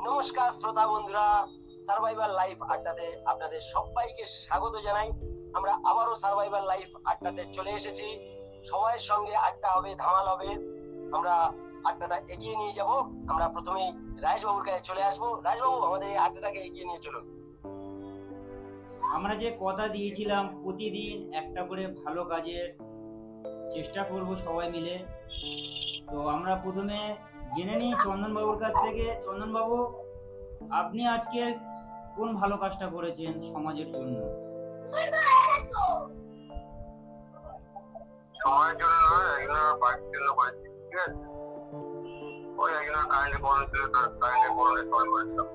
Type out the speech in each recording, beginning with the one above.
নমস্কার শ্রোতা বন্ধুরা, সার্ভাইভাল লাইফ আড্ডাতে আপনাদের সবাইকে স্বাগত জানাই। আমরা আবারও সার্ভাইভাল লাইফ আড্ডাতে চলে এসেছি। সবাইয়ের সঙ্গে আড্ডা হবে, ধামাল হবে। আমরা আড্ডাটা এগিয়ে নিয়ে যাব। আমরা প্রথমেই রাজবাবুর কাছে চলে আসবো। রাজবাবু, আমাদের এই আড্ডাটাকে এগিয়ে নিয়ে চলুন। আমরা যে কথা দিয়েছিলাম প্রতিদিন একটা করে ভালো কাজের চেষ্টা করব সবাই মিলে। তো আমরা প্রথমে জেনে নিই চন্দনবাবুর কাছ থেকে। চন্দনবাবু, আপনি আজকে কোন ভালো কাজটা করেছেন সমাজের জন্য? সমাজের জন্য নয়, একজনের বাড়ির জন্য করেছি। ঠিক আছে, ওই একজনের কারেন্টে প্রবলেম ছিল, তার কারেন্টের প্রবলেম সলভ করেছিলাম।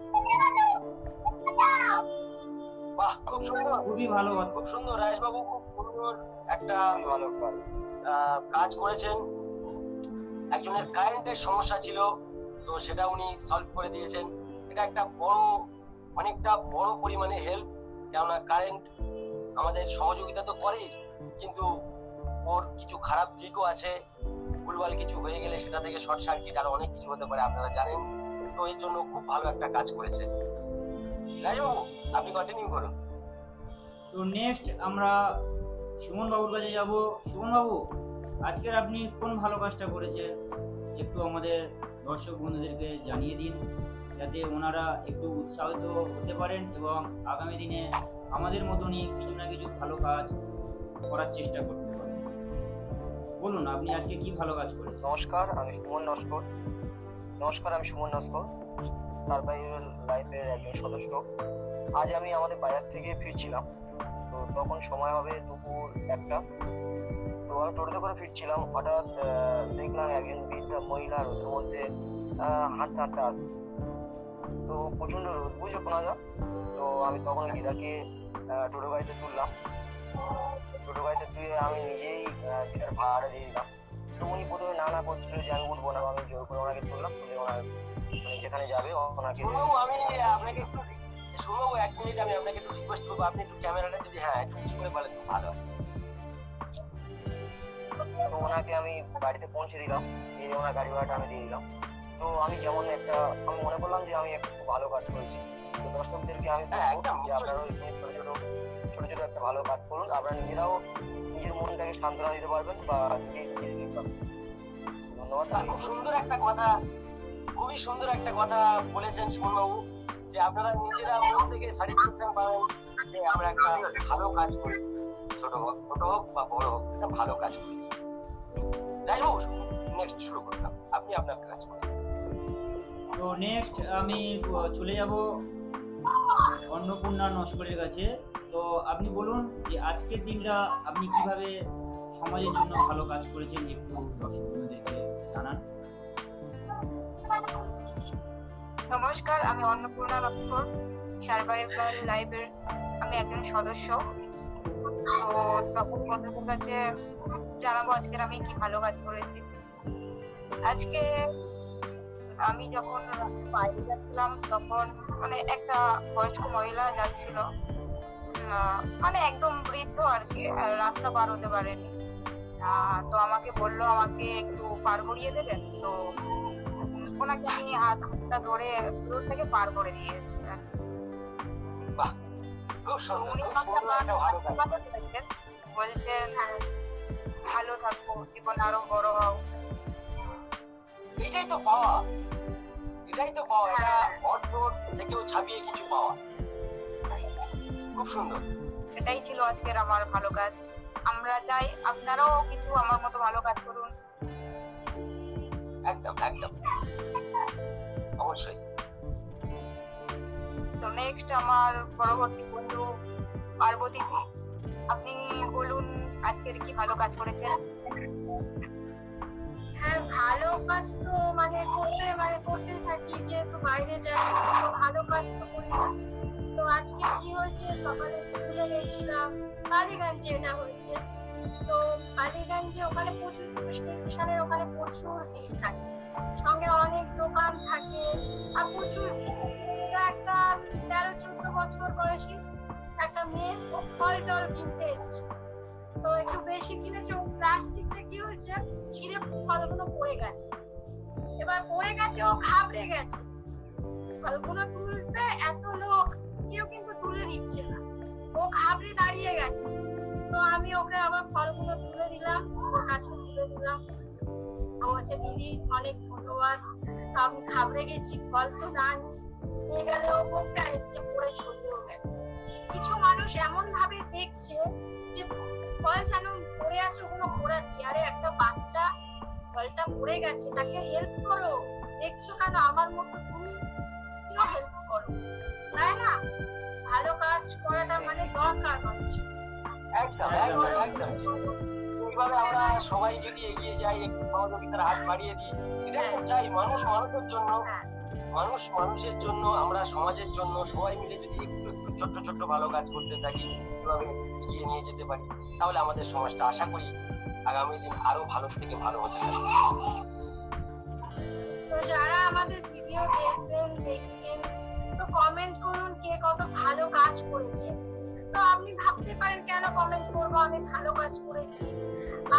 বাহ, খুব সুন্দর, খুবই ভালো কথা। খুব সুন্দর রাজবাবু, খুব সুন্দর একটা ভালো কাজ করেছেন। একজনের কারেন্টের সমস্যা ছিল, তো সেটা উনি সলভ করে দিয়েছেন। এটা একটা অনেকটা বড় পরিমাণে হেল্প। কেননা কারেন্ট আমাদের সহযোগিতা তো করেই, কিন্তু ওর কিছু খারাপ দিকও আছে। ভুলভাল কিছু হয়ে গেলে সেটা থেকে শর্ট সার্কিট আরো অনেক কিছু হতে পারে, আপনারা জানেন। তো এর জন্য খুব ভালো একটা কাজ করেছে। রাজবাবু, আপনি কন্টিনিউ করুন। তো নেক্সট আমরা সুমন বাবুর কাছে যাব। সুমন বাবু, আজকের আপনি কোন ভালো কাজটা করেছেন একটু আমাদের দর্শক বন্ধুদেরকে জানিয়ে দিন, যাতে ওনারা একটু উৎসাহিত হতে পারেন এবং আগামী দিনে আমাদের মতনই কিছু না কিছু ভালো কাজ করার চেষ্টা করতে পারেন। বলুন, আপনি আজকে কি ভালো কাজ করেছেন? নমস্কার, আমি সুমন নস্কর। সার্ভাইভাল লাইফের একজন সদস্য। আজ আমি আমাদের বাজার থেকে ফিরছিলাম, তো তখন সময় হবে দুপুর 1টা। তো আমি টোটোতে করে ফিরছিলাম, হঠাৎ দেখলাম একজন বৃদ্ধা মহিলা রোদের মধ্যে হাঁটতে হাঁটতে আসছে। তো প্রচন্ড রোদ, বুঝে শোনা যায়। তো আমি তখন দিদাকে টোটো গাড়িতে তুললাম। টোটো গাড়িতে তুলে আমি নিজেই দিদার ভাড়াটা দিয়ে দিলাম। তো উনি প্রথমে না করছিল যে আমি উঠবো না, আমি জোর করে ওনাকে তুললাম। তুলে ওনার যেখানে যাবে ওনাকে। আমি আপনাকে একটু শুনবো, 1 মিনিট আমি আপনাকে একটু রিকোয়েস্ট করবো, আপনি একটু ক্যামেরাটা যদি একটু উঁচু করে বলেন খুব ভালো হয়। তো ওনাকে আমি বাড়িতে পৌঁছে দিলাম, দিয়ে ওনার গাড়ি ভাড়াটা আমি দিয়ে দিলাম। তো আমি আমি মনে করলাম যে আমি একটা খুব ভালো কাজ করেছি। তো দর্শকদেরকে আমি একদম যে আপনারাও ছোট ছোট একটা ভালো কাজ করুন, আপনারা নিজেরাও নিজের মনটাকে সান্ত্বনা দিতে পারবেন বা ধন্যবাদ। খুব সুন্দর একটা কথা, খুবই সুন্দর একটা কথা বলেছেন সুমনবাবু, যে আপনারা নিজেরা মন থেকে স্যাটিসফ্যাকশন পাবেন যে আমরা একটা ভালো কাজ করি। ছোট হোক বা বড় হোক, একটা ভালো কাজ করেছি। রাজবাবু, নেক্সট শুরু করলাম, আপনি আপনার কাজ করুন। তো নেক্সট আমি চলে যাব অন্নপূর্ণা নস্করের কাছে। তো আপনি বলুন যে আজকের দিনটা আপনি কিভাবে সমাজের জন্য ভালো কাজ করেছেন, একটু দর্শক বন্ধুদেরকে জানান। নমস্কার, আমি অন্নপূর্ণা নস্কর, সার্ভাইভাল লাইফের আমি একজন সদস্য। তো তখন বন্ধুদের কাছে জানাবো আজকের আমি কি ভালো কাজ করেছি। আজকে আমি যখন বাইরে যাচ্ছিলাম, তখন মানে একটা বয়স্ক মহিলা যাচ্ছিল, মানে একদম বৃদ্ধ আর কি, রাস্তা পার হতে পারেনি। তো আমাকে বললো আমাকে একটু পার করিয়ে দেবেন। তো ওনাকে আমি হাতটা ধরে রোড থেকে পার করে দিয়েছি। খুব সুন্দর, উনি খুব সুন্দর একটা ভালো কাজ। বলছেন ভালো থাকো, জীবন আরো বড় হও। এটাই তো পাওয়া, এটাই তো পাওয়া, এটা অর্থ থেকেও ছাপিয়ে কিছু পাওয়া। খুব সুন্দর। এটাই ছিল আজকের আমার ভালো কাজ। আমরা চাই আপনারাও কিছু আমার মতো ভালো কাজ করুন। একদম একদম, অবশ্যই। তো নেক্সট আমার পরবর্তী বন্ধু পার্বতী, আপনি বলুন আজকের কি ভালো কাজ করেছেন। হ্যাঁ, ভালো কাজ তো করতে থাকি, যেহেতু বাইরে যাই তো ভালো কাজ তো করি না। তো আজকে কি হয়েছে, সকালে স্কুলে গেছিলাম, বালিগঞ্জে এটা হয়েছে। তো বালিগঞ্জে ওখানে প্রচুর স্টেশনের ওখানে প্রচুর ভিড় থাকে, সঙ্গে অনেক দোকান থাকে আর প্রচুর ভিড়। তো একটা 13-14 বছর বয়সী একটা মেয়ে ফল টল কিনতে এসছে। তো একটু বেশি কিনেছে, ও প্লাস্টিকটা কি হয়েছে, ছিঁড়ে ফলগুলো পড়ে গেছে। এবার পড়ে গেছে, ও ঘাবড়ে গেছে। ফলগুলো তুলতে এত লোক, কেউ কিন্তু তুলে দিচ্ছে না, ও ঘাবড়ে দাঁড়িয়ে গেছে। তো আমি ওকে আবার ফলগুলো তুলে দিলাম, ওর কাছে তুলে দিলাম। ও হচ্ছে দিদি অনেক ধন্যবাদ, আমি ঘাবড়ে গেছি, ফল তো না নিয়ে গেলে ও মুখটা এদিকে পড়ে ছড়িয়েও গেছে। কিছু মানুষ এমন ভাবে দেখছে যে ফল যেন পড়ে আছে ওগুলো ঘোরাচ্ছে, আরে একটা বাচ্চা ফলটা পড়ে গেছে তাকে হেল্প করো, দেখছো কেন আমার মতো তুমিও হেল্প করো, তাই না? ভালো কাজ করাটা মানে দরকার মানুষের। একদম একদম একদম এইভাবে আমরা সবাই যদি এগিয়ে যাই, একটু সহযোগিতার হাত বাড়িয়ে দিই, এটা আমরা চাই। মানুষ মানুষের জন্য, মানুষ মানুষের জন্য, আমরা সমাজের জন্য সবাই মিলে যদি একটু একটু ছোট্ট ছোট্ট ভালো কাজ করতে থাকি, এভাবে এগিয়ে নিয়ে যেতে পারি, তাহলে আমাদের সমাজটা আশা করি আগামী দিন আরো ভালো থেকে ভালো হতে পারে। তো যারা আমাদের ভিডিও দেখবেন, দেখছেন, তো কমেন্ট করুন কে কত ভালো কাজ করেছে। তো আপনি ভাবতে পারেন কেন কমেন্ট করবো, আমি ভালো কাজ করেছি।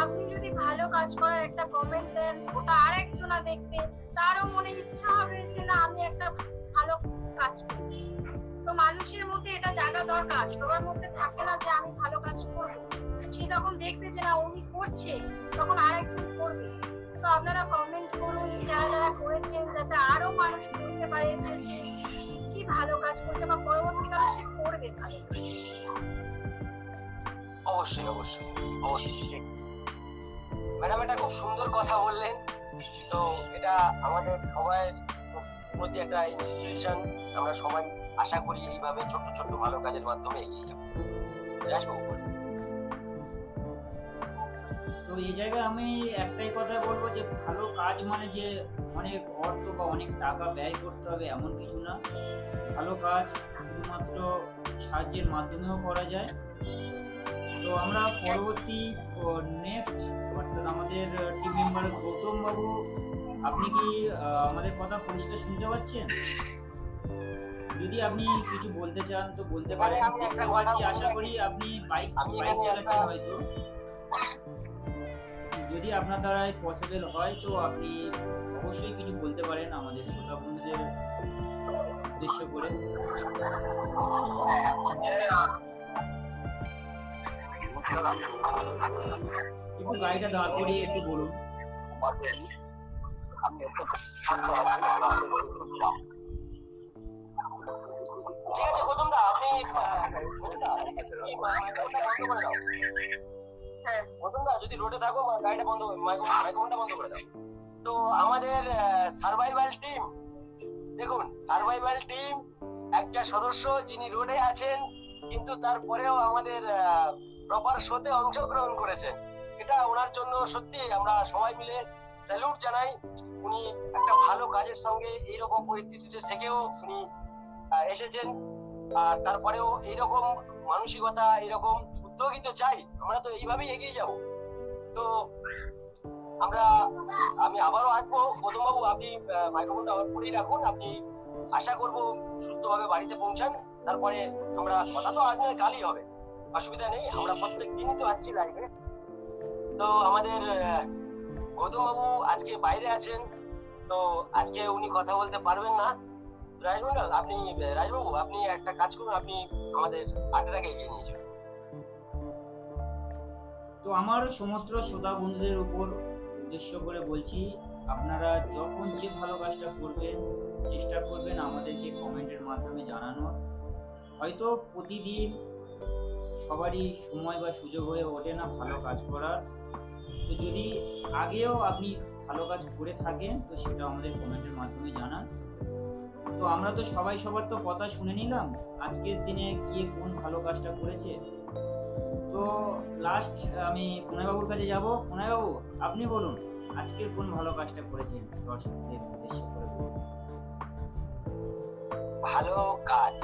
আপনি যদি ভালো কাজ করার একটা কমেন্ট দেন, ওটা আরেকজনা দেখবে, তারও মনে ইচ্ছা হবে যে না আমি একটা ভালো কাজ করি। তো মানুষের মধ্যে এটা জানা দরকার, সবার মধ্যে থাকে না যে আমি ভালো কাজ করবো। সে যখন দেখবে যে না উনি করছে, তখন আরেকজন করবে। তো আপনারা কমেন্ট করুন যারা যারা করেছেন, যাতে আরো মানুষ করতে পারে যে সে কি ভালো কাজ করছে বা পরবর্তীকালে সে করবে ভালো কাজ। অবশ্যই অবশ্যই অবশ্যই। ম্যাডাম এটা খুব সুন্দর কথা বললেন। তো এটা আমাদের সবাই প্রতি একটা ইন্সপিরেশন। আমরা সবাই আশা করি এইভাবে ছোট্ট ছোট্ট ভালো কাজের মাধ্যমে এগিয়ে যাবো। তো এই জায়গায় আমি একটাই কথা বলবো যে ভালো কাজ মানে যে অনেক অর্থ বা অনেক টাকা ব্যয় করতে হবে এমন কিছু না। ভালো কাজ শুধুমাত্র সাহায্যের মাধ্যমেও করা যায়। তো আমরা পরবর্তী নেক্সট অর্থাৎ আমাদের টিম মেম্বার গৌতম বাবু, আপনি কি আমাদের কথা পরিষ্কার শুনতে পাচ্ছেন? যদি আপনি কিছু বলতে চান তো বলতে পারেন। দেখতে পাচ্ছি আশা করি আপনি বাইক চালাচ্ছেন হয়তো। যদি আপনার দ্বারাই পসিবল হয় তো আপনি অবশ্যই কিছু বলতে পারেন আমাদের শ্রোতা বন্ধুদের উদ্দেশ্য করে। একটু গাড়িটা দাঁড় করিয়ে একটু বলুন। ঠিক আছে গৌতম দা, আপনি গৌতম দা যদি রোডে থাকো গাড়িটা বন্ধ, মাইক্রোফোনটা বন্ধ করে দাও। তো আমাদের সার্ভাইভাল টিম, দেখুন সার্ভাইভাল টিম একটা সদস্য যিনি রোডে আছেন, কিন্তু তারপরেও আমাদের প্রপার শোতে অংশগ্রহণ করেছেন। এটা ওনার জন্য সত্যি আমরা সবাই মিলে স্যালুট জানাই। উনি একটা ভালো কাজের সঙ্গে এইরকম পরিস্থিতিতে থেকেও উনি এসেছেন। আর তারপরেও এইরকম মানসিকতা, এরকম উদ্যোগই তো চাই। আমরা তো এইভাবেই এগিয়ে যাব। তো আমি আবারও আসবো। গৌতম বাবু, আপনি মাইক্রোফোনটা অন করেই রাখুন। আপনি আশা করব সুস্থভাবে বাড়িতে পৌঁছান। তারপরে আমরা কথা তো আজ নয় কালই হবে, অসুবিধা নেই। আমরা প্রত্যেক দিনই তো আসছি লাইভে। তো আমাদের গৌতম বাবু আজকে বাইরে আছেন, তো আজকে উনি কথা বলতে পারবেন না। রাজবাবু আপনি একটা কাজ করুন, আপনি আমাদের আড্ডাটাকে এগিয়ে নিয়ে যান। তো আমার সমস্ত শ্রোতা বন্ধুদের উপর উদ্দেশ্য করে বলছি, আপনারা যখন যে ভালো কাজটা করবেন চেষ্টা করবেন আমাদেরকে কমেন্টের মাধ্যমে জানানোর। হয়তো প্রতিদিন সবারই সময় বা সুযোগ হয়ে ওঠে না ভালো কাজ করার। তো যদি আগেও আপনি ভালো কাজ করে থাকেন তো সেটা আমাদের কমেন্টের মাধ্যমে জানান। তো আমরা তো সবাই সবার তো কথা শুনে নিলাম আজকের দিনে কে কোন ভালো কাজটা করেছে। তো লাস্ট আমি প্রণয়বাবুর কাছে যাব। প্রণয়বাবু আপনি বলুন আজকের কোন ভালো কাজটা করেছেন দর্শকদের উদ্দেশ্য করে বলুন। ভালো কাজ,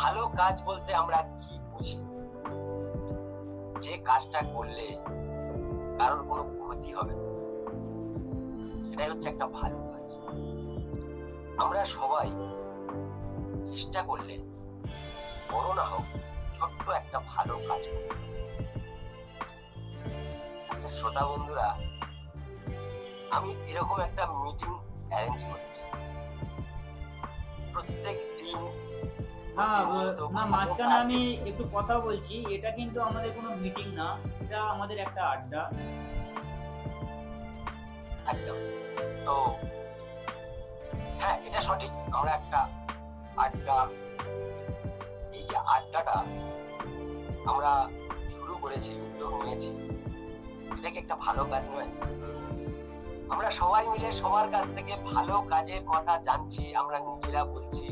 ভালো কাজ বলতে আমরা কি বুঝি? যে কাজটা করলে কারোর কোনো ক্ষতি হবে না, সেটাই হচ্ছে একটা ভালো কাজ। আমরা সবাই চেষ্টা করলে বড় না হোক ছোট্ট একটা ভালো কাজ করব। আচ্ছা শ্রোতা বন্ধুরা, আমি এরকম একটা মিটিং অ্যারেঞ্জ করেছি। প্রত্যেক দিন হ্যাঁ প্রতিনিয়ত না, ভালো মাঝখানে কাজ আমি একটু কথা বলছি, এটা কিন্তু আমাদের কোনো মিটিং না, এটা আমাদের একটা আড্ডা। একদম। তো হ্যাঁ, এটা সঠিক, আমরা একটা আড্ডা, এই যে আড্ডাটা আমরা শুরু করেছি, উদ্যোগ নিয়েছি, এটা কি একটা ভালো কাজ নয়? আমরা সবাই মিলে সবার কাছ থেকে ভালো কাজের কথা জানছি, আমরা নিজেরা বলছি,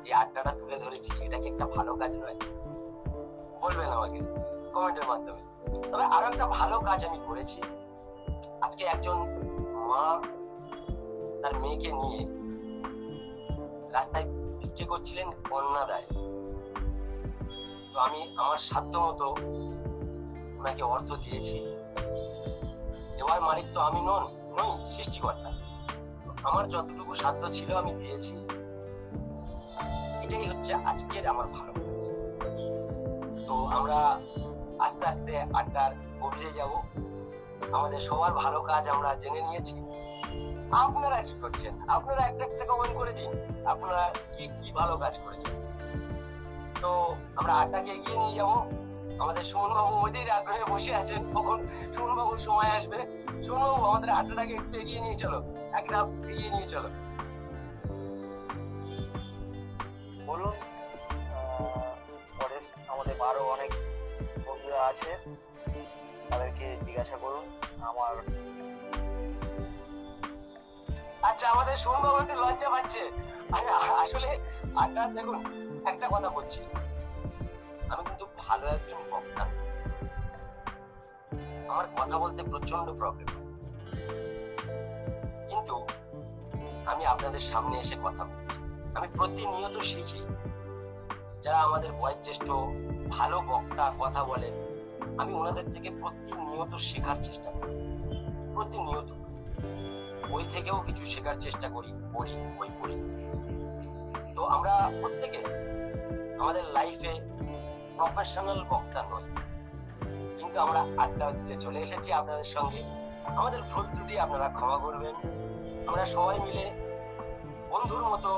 এই আড্ডাটা তুলে ধরেছি, এটা কি একটা ভালো কাজ নয়? বলবেন আমাকে কমেন্টের মাধ্যমে। তবে আরো একটা ভালো কাজ আমি করেছি। আজকে একজন মা তার মেয়েকে নিয়ে রাস্তায় ভিক্ষে করছিলেন কন্যাদায়। তো আমি আমার সাধ্য মতো ওনাকে অর্থ দিয়েছি। দেওয়ার মালিক তো আমি নই, সৃষ্টিকর্তা। তো আমার যতটুকু সাধ্য ছিল আমি দিয়েছি। এটাই হচ্ছে আজকের আমার ভালো কাজ। তো আমরা আস্তে আস্তে আড্ডার গভীরে যাব। আমাদের সবার ভালো কাজ আমরা জেনে নিয়েছি। আপনারা কি করছেন? আপনারা একটা একটা কমেন্ট করে দিন, আপনারা কি কি ভালো কাজ করেছেন। তো আমরা আড্ডাকে এগিয়ে নিয়ে যাব। আমাদের সুমন বাবু ওদের আগ্রহে বসে আছেন, কখন সুমন বাবুর সময় আসবে। সুমন বাবু, আমাদের আড্ডাটাকে একটু এগিয়ে নিয়ে চলো, এক ধাপ এগিয়ে নিয়ে চলো। বলুন। পরে আমাদের আরো অনেক বন্ধুরা আছে, তাদেরকে জিজ্ঞাসা করুন। আমার আচ্ছা, আমাদের সুমন বাবু একটু লজ্জা পাচ্ছে। আসলে আড্ডা, দেখুন একটা কথা বলছি, আমি কিন্তু ভালো একজন বক্তা নই। আমার কথা বলতে প্রচন্ড প্রবলেম, কিন্তু আমি আপনাদের সামনে এসে কথা বলছি। আমি প্রতিনিয়ত শিখি। যারা আমাদের বয়োজ্যেষ্ঠ ভালো বক্তা কথা বলেন, আমি ওনাদের থেকে প্রতিনিয়ত শেখার চেষ্টা করি। প্রতিনিয়ত বই থেকেও কিছু শেখার চেষ্টা করি, বই পড়ি। তো আমরা প্রত্যেকে আমাদের লাইফে প্রফেশনাল বক্তা নই, কিন্তু আমরা আড্ডা দিতে চলে এসেছি আপনাদের সঙ্গে। আমাদের ভুল ত্রুটি আপনারা ক্ষমা করবেন। আমরা সবাই মিলে বন্ধুর মতো,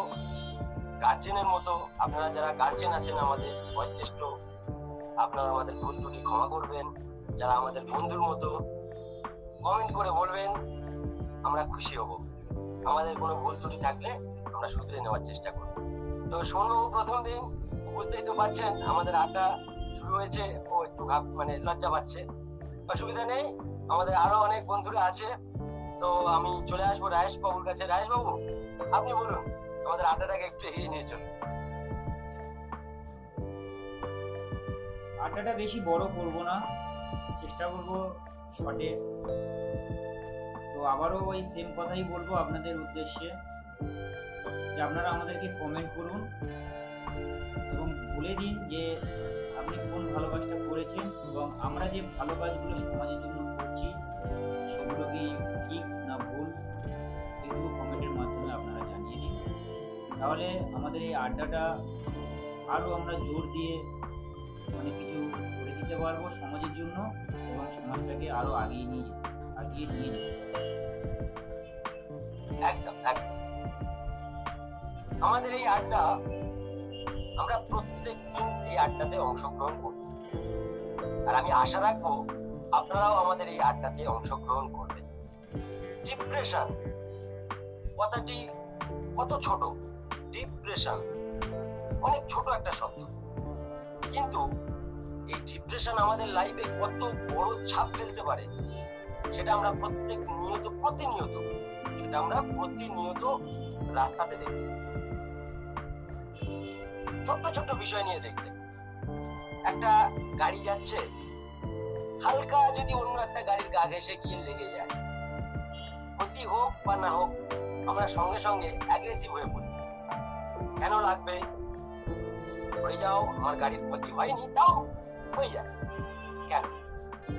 গার্জেনের মতো, আপনারা যারা গার্জেন আছেন আমাদের বয়োজ্যেষ্ঠ, আপনারা আমাদের ভুল ত্রুটি ক্ষমা করবেন। যারা আমাদের বন্ধুর মতো, কমেন্ট করে বলবেন, আমরা খুশি হব। আমাদের কোনো ভুল ত্রুটি থাকলে আমরা শুধরে নেওয়ার চেষ্টা করব। তো সোনবাবু, প্রথম দিন বুঝতেই তো পারছেন, আমাদের আড্ডা শুরু হয়েছে, ও একটু লজ্জা পাচ্ছে। অসুবিধা নেই, আমাদের আরো অনেক বন্ধুরা আছে। তো আমি চলে আসবো রায়েশ বাবুর কাছে। রায়েশ বাবু, আপনি বলুন, আমাদের আড্ডাটাকে একটু এগিয়ে নিয়ে চলুন। আড্ডাটা বেশি বড় করব না, চেষ্টা করব শর্টে। তো আবারও ওই সেম কথাই বলবো আপনাদের উদ্দেশ্যে, যে আপনারা আমাদেরকে কমেন্ট করুন এবং বলে দিন যে আপনি কোন ভালো কাজটা করেছেন, এবং আমরা যে ভালো কাজগুলো সমাজের জন্য করছি সেগুলো কি ঠিক না ভুল, এগুলো কমেন্টের মাধ্যমে আপনারা জানিয়ে দিন। তাহলে আমাদের এই আড্ডাটা আরও আমরা জোর দিয়ে অনেক কিছু করে দিতে পারবো সমাজের জন্য, এবং সমাজটাকে আরো আগিয়ে নিয়ে যেতে একদম একদম। আমাদের এই আড্ডা, আমরা প্রত্যেক দিন এই আড্ডাতে অংশগ্রহণ করব, আর আমি আশা রাখবো আপনারাও আমাদের এই আড্ডাতে অংশগ্রহণ করবেন। ডিপ্রেশন কথাটি কত ছোট, ডিপ্রেশন অনেক ছোট একটা শব্দ, কিন্তু এই ডিপ্রেশন আমাদের লাইফে কত বড় ছাপ ফেলতে পারে সেটা আমরা প্রতিনিয়ত রাস্তাতে দেখতে পাই। ছোট্ট ছোট্ট বিষয় নিয়ে দেখবে, একটা গাড়ি যাচ্ছে, হালকা যদি অন্য একটা গাড়ির গা ঘেঁষে গিয়ে লেগে যায়, ক্ষতি হোক বা না হোক, আমরা সঙ্গে সঙ্গে অ্যাগ্রেসিভ হয়ে পড়ি। কেন লাগবে? সরে যাও, আমার গাড়ির ক্ষতি হয়নি, তাও হয়ে যায়। কেন?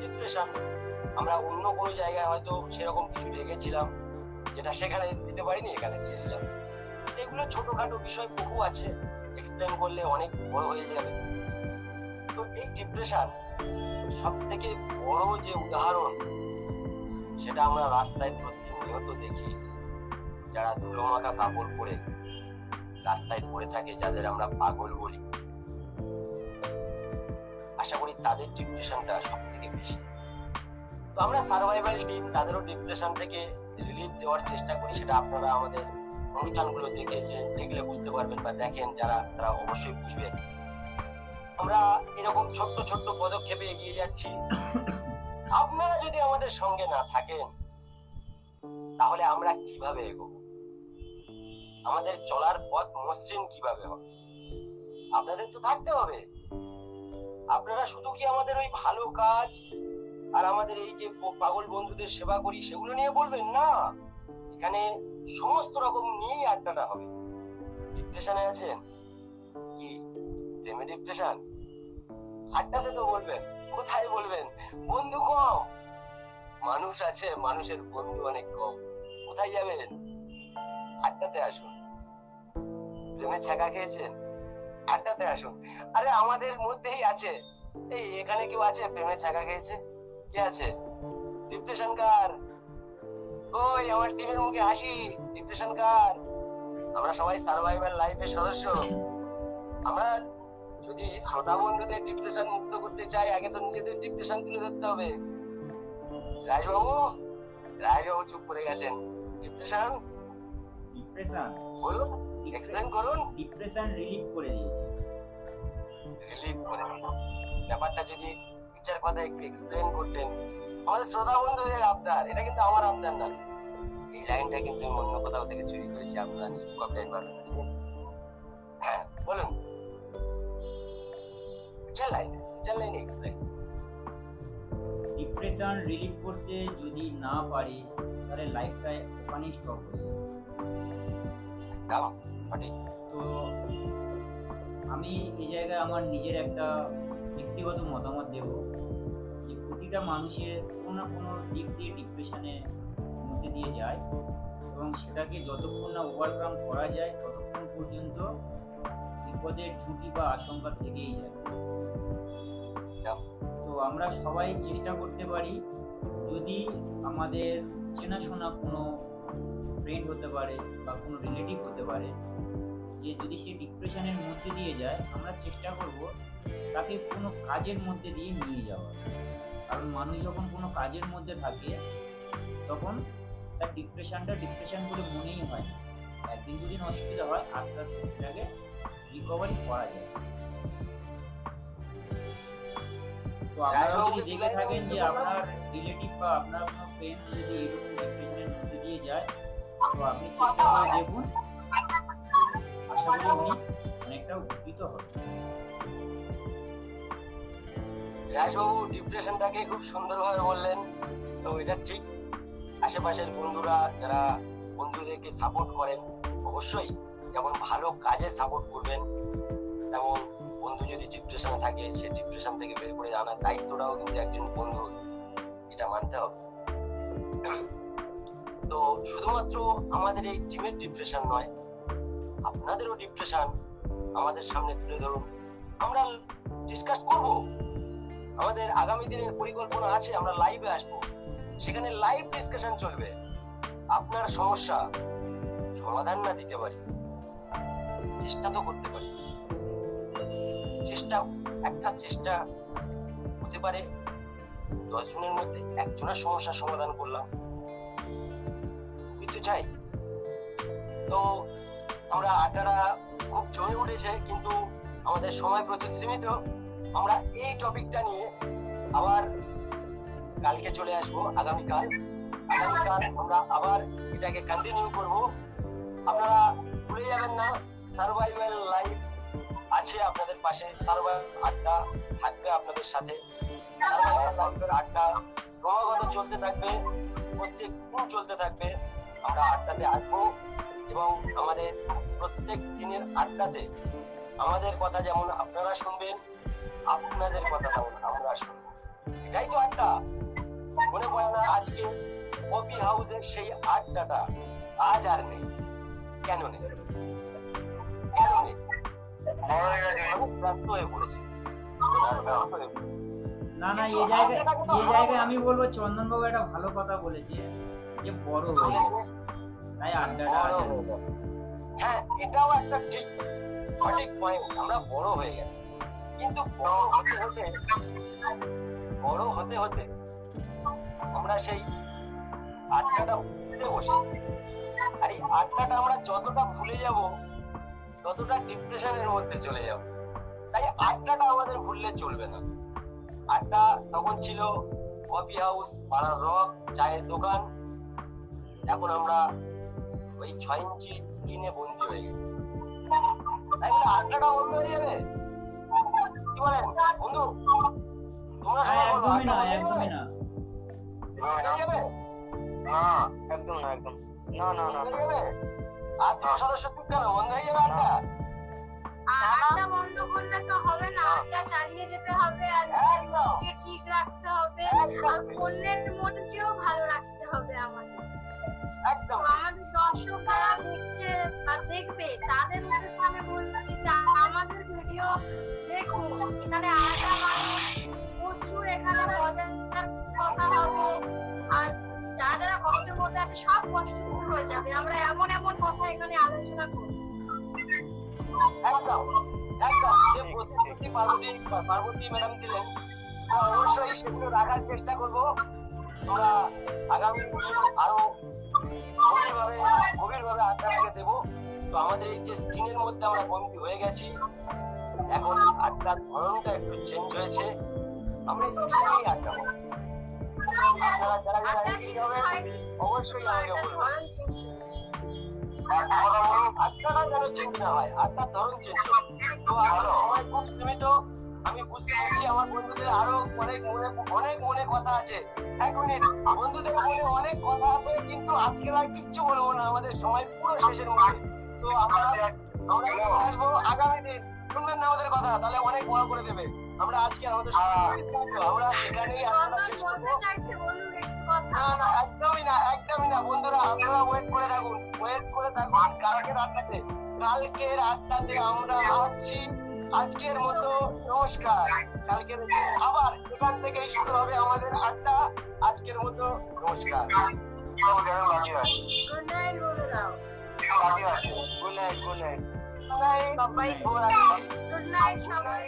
ডিপ্রেশন। আমরা অন্য কোনো জায়গায় হয়তো সেরকম কিছু রেখেছিলাম, যেটা সেখানে দিতে পারিনি, এখানে দিয়ে দিলাম। এগুলো ছোটখাটো বিষয় বহু আছে, এক্সপ্লেন করলে অনেক বড় হয়ে যাবে। তো এই ডিপ্রেশন সব থেকে বড় যে উদাহরণ, সেটা আমরা রাস্তায় প্রতিনিয়ত দেখি। যারা ধুলোমাখা কাপড় পরে রাস্তায় পড়ে থাকে, যাদের আমরা পাগল বলি, আশা করি তাদের ডিপ্রেশনটা সব থেকে বেশি। তো আমরা সার্ভাইভাল টিম তাদেরও ডিপ্রেশন থেকে রিলিফ দেওয়ার চেষ্টা করি। সেটা আপনারা আমাদের অনুষ্ঠানগুলো দেখলে বুঝতে পারবেন, বা দেখেন যারা, তারা অবশ্যই বুঝবেন। আমরা এরকম ছোট্ট ছোট্ট পদক্ষেপে এগিয়ে যাচ্ছি। আপনারা যদি আমাদের সঙ্গে না থাকেন তাহলে আমরা কিভাবে এগোবো? আমাদের চলার পথ মসৃণ কিভাবে হবে? আপনাদের তো থাকতে হবে। আপনারা শুধু কি আমাদের ওই ভালো কাজ আর আমাদের এই যে পাগল বন্ধুদের সেবা করি সেগুলো নিয়ে বলবেন? না, এখানে সমস্ত রকম নিয়েই আড্ডাটা হবে। ডিপ্রেশনে আছেন কি? প্রেমে ডিপ্রেশন? আড্ডাতে তো বলবেন। কোথায় বলবেন? বন্ধু কম, মানুষ আছে, মানুষের বন্ধু অনেক কম। কোথায় যাবেন? আড্ডাতে আসুন। প্রেমে ছ্যাঁকা খেয়েছেন? আড্ডাতে আসুন। আরে আমাদের মধ্যেই আছে, এই এখানে কেউ আছে প্রেমে ছ্যাঁকা খেয়েছে? কে আছে? ডিপ্রেশন কার? ওই আমার টিমের মুখে হাসি। ডিপ্রেশন কার? আমরা সবাই সার্ভাইভাল লাইফের সদস্য। আমরা যদি শ্রোতা বন্ধুদের ডিপ্রেশন মুক্ত করতে চাই, আগে তো নিজেদের ডিপ্রেশন তুলে ধরতে হবে। রাজবাবু চুপ করে গেছেন। ডিপ্রেশন বলুন, এক্সপ্লেন করুন। ডিপ্রেশন রিলিফ করে দিয়েছে। রিলিফ করে ব্যাপারটা যদি পিকচার কথা একটু এক্সপ্লেন করতেন আমাদের শ্রোতা বন্ধুদের আবদার। এটা কিন্তু আমার আবদার না। এই লাইনটা কিন্তু আমি অন্য কোথাও থেকে চুরি করেছি, আপনারা নিশ্চয়ই কপিরাইট পাবেন। হ্যাঁ বলুন, পিকচার লাইনে এক্সপ্লেন। ডিপ্রেশন রিলিফ করতে যদি না পারি তাহলে লাইফটা ওখানেই স্টপ হয়ে যাবে। একদম সঠিক। তো আমি এই জায়গায় আমার নিজের একটা ব্যক্তিগত মতামত দেব যে প্রতিটা মানুষের কোনো না কোনো দিক দিয়ে ডিপ্রেশনের মধ্যে দিয়ে যায়, এবং সেটাকে যতক্ষণ না ওভারকাম করা যায় ততক্ষণ পর্যন্ত বিপদের ঝুঁকি বা আশঙ্কা থেকেই যায়। তো আমরা সবাই চেষ্টা করতে পারি, যদি আমাদের চেনাশোনা কোনো ফ্রেন্ড হতে পারে বা কোনো রিলেটিভ হতে পারে, যে যদি সে ডিপ্রেশনের মধ্যে দিয়ে যায়, আমরা চেষ্টা করব তাকে কোনো কাজের মধ্যে দিয়ে নিয়ে যাওয়া। কারণ মানুষ যখন কোনো কাজের মধ্যে থাকে তখন তার ডিপ্রেশন বলে মনেই হয় না। একদিন দুদিন অসুবিধা হয়, আস্তে আস্তে সেটাকে রিকভারি করা যায়। তো আপনারা যদি দেখে থাকেন যে আপনার রিলেটিভ বা আপনার কোনো ফ্রেন্ডস যদি এরকম ডিপ্রেশনের মধ্যে দিয়ে যায়, তো আপনি চেষ্টা করে দেখুন, আশা করি উনি অনেকটা উপকৃত হবেন। রাজবাবু ডিপ্রেশনটাকে খুব সুন্দরভাবে বললেন। তো এটা ঠিক। আশেপাশের বন্ধুরা যারা বন্ধুদেরকে সাপোর্ট করেন, অবশ্যই যেমন ভালো কাজে সাপোর্ট করবেন, তেমন বন্ধু যদি ডিপ্রেশনে থাকে সে ডিপ্রেশন থেকে বের করে আনার দায়িত্বটাও কিন্তু একজন বন্ধুর, এটা মানতে হবে। তো শুধুমাত্র আমাদের এই টিমের ডিপ্রেশন নয়, আপনাদেরও ডিপ্রেশন আমাদের সামনে তুলে ধরুন, আমরা ডিসকাস করব। আমাদের আগামী দিনের পরিকল্পনা আছে, আমরা লাইভে আসব, সেখানে লাইভ ডিসকাশন চলবে। আপনার সমস্যা সমাধান না দিতে পারি, চেষ্টা তো করতে পারি। চেষ্টা হতে পারে 10 জনের মধ্যে একজনের সমস্যার সমাধান করলাম, বুঝতে চাই। তো আমরা আড্ডাটা খুব জমে উঠেছে, কিন্তু আমাদের সময় প্রচুর সীমিত। আমরা এই টপিকটা নিয়ে আবার কালকে চলে আসবো। আগামীকাল আমরা আবার এটাকে কন্টিনিউ করব। আপনারা ভুলে যাবেন না, সার্ভাইভাল লাইফ আছে আপনাদের পাশে, সার্ভাইভাল আড্ডা থাকবে আপনাদের সাথে। সার্ভাইভাল লাইফের আড্ডা ক্রমাগত চলতে থাকবে, প্রত্যেক দিন চলতে থাকবে। আমরা আড্ডাতে আসবো এবং আমাদের প্রত্যেক দিনের আড্ডাতে আমাদের কথা যেমন আপনারা শুনবেন, আপনাদের কথা যেমন আমরা শুনবো। এটাই তো আড্ডা। মনে পড়ে না আজকে কফি হাউসের সেই আড্ডাটা আজ আর নেই? কেন নেই? ব্যস্ত হয়ে পড়েছে। না এই জায়গায় আমি বলবো চন্দনবাবু একটা ভালো কথা বলেছে, যে বড় হয়ে গেছে তাই আড্ডাটা হ্যাঁ, এটাও একটা ঠিক সঠিক পয়েন্ট, আমরা বড় হয়ে গেছি, কিন্তু বড় হতে হতে আমরা সেই আড্ডাটা ভুলতে বসে, আর এই আড্ডাটা আমরা যতটা ভুলে যাব ততটা ডিপ্রেশনের মধ্যে চলে যাব। তাই আড্ডাটা আমাদের ভুললে চলবে না। আড্ডা তখন ছিল কফি হাউস, পাড়ার রক, চায়ের দোকান। এখন আমরা ওই 6 ইঞ্চি স্ক্রিনে বন্দি হয়ে গেছি। তাই বলে আড্ডাটা বন্ধ হয়ে যাবে? কি বলেন বন্ধু? তোমরা সবাই বলো, একদমই না, আড্ডা একদমই না। বন্ধ হয়ে যাবে? না একদম না, একদম না, না, না, বন্ধ হয়ে যাবে? আর দুটো সদস্য চুপ কেন? বন্ধ হয়ে যাবে আড্ডা? আড্ডা বন্ধ করলে তো হবে না, আড্ডা চালিয়ে যেতে হবে, আর নিজেকে ঠিক রাখতে হবে, আর অন্যের মনকেও ভালো রাখতে হবে আমাদের। একদম তো আমাদের দর্শক যারা দেখছে বা দেখবে তাদের উদ্দেশ্যে আমি বলছি যে আমাদের ভিডিও দেখুন, এখানে আড্ডা মানুষ প্রচুর, এখানে মজার কথা হবে, আর যারা যারা কষ্টের মধ্যে আছে সব কষ্ট দূর হয়ে যাবে। আমরা এমন এমন কথা এখানে আলোচনা করব। একদম একদম যে প্রস্তুতি পার্বতী ম্যাডাম দিলেন, আমরা অবশ্যই সেগুলো রাখার চেষ্টা করব। তোমরা আগামী দিন আরো গভীরভাবে আড্ডাটাকে দেবো। তো আমাদের এই যে স্ক্রিনের মধ্যে আমরা বন্দী হয়ে গেছি, এখন আড্ডার ধরনটা একটু চেঞ্জ হয়েছে। আমরা স্ক্রিনেই আড্ডা করব। আপনারা যারা যারা আড্ডা এগিয়ে চেঞ্জ যাবেন হয়নি, অবশ্যই আমাকে আড্ডার বলবেন। ধরন চেঞ্জ হয়েছে। আড্ডাটা যেন চেঞ্জ না হয়, আড্ডার ধরন চেঞ্জ হোক। তো আমাদের সময় খুব সীমিত, আমি বুঝতে পারছি আমার বন্ধুদের আরো অনেক মনে কথা আছে। 1 মিনিট, বন্ধুদের মনে অনেক কথা আছে, কিন্তু আজকে আর কিচ্ছু বলবো না, আমাদের সময় পুরো শেষের মুখে। তো আমরা আসবো আগামী দিন, শুনবেন না আমাদের কথা, তাহলে অনেক বড় করে দেবে। আমরা আজকে আমাদের আমরা এখানেই আড্ডাটা শেষ করবো। বলতে চাইছে বলুন একটু কথা। না না, একদমই না, একদমই না বন্ধুরা, আপনারা ওয়েট করে থাকুন কালকের আড্ডাতে আমরা আসছি। আজকের মতো নমস্কার। কালকের আবার এখান থেকেই শুরু হবে আমাদের আড্ডা। আজকের মতো নমস্কার। বাকি আছে, গুড নাইট বলে দাও। বাকি আছে। Good night, good night. সবাই গুড নাইট সবাই।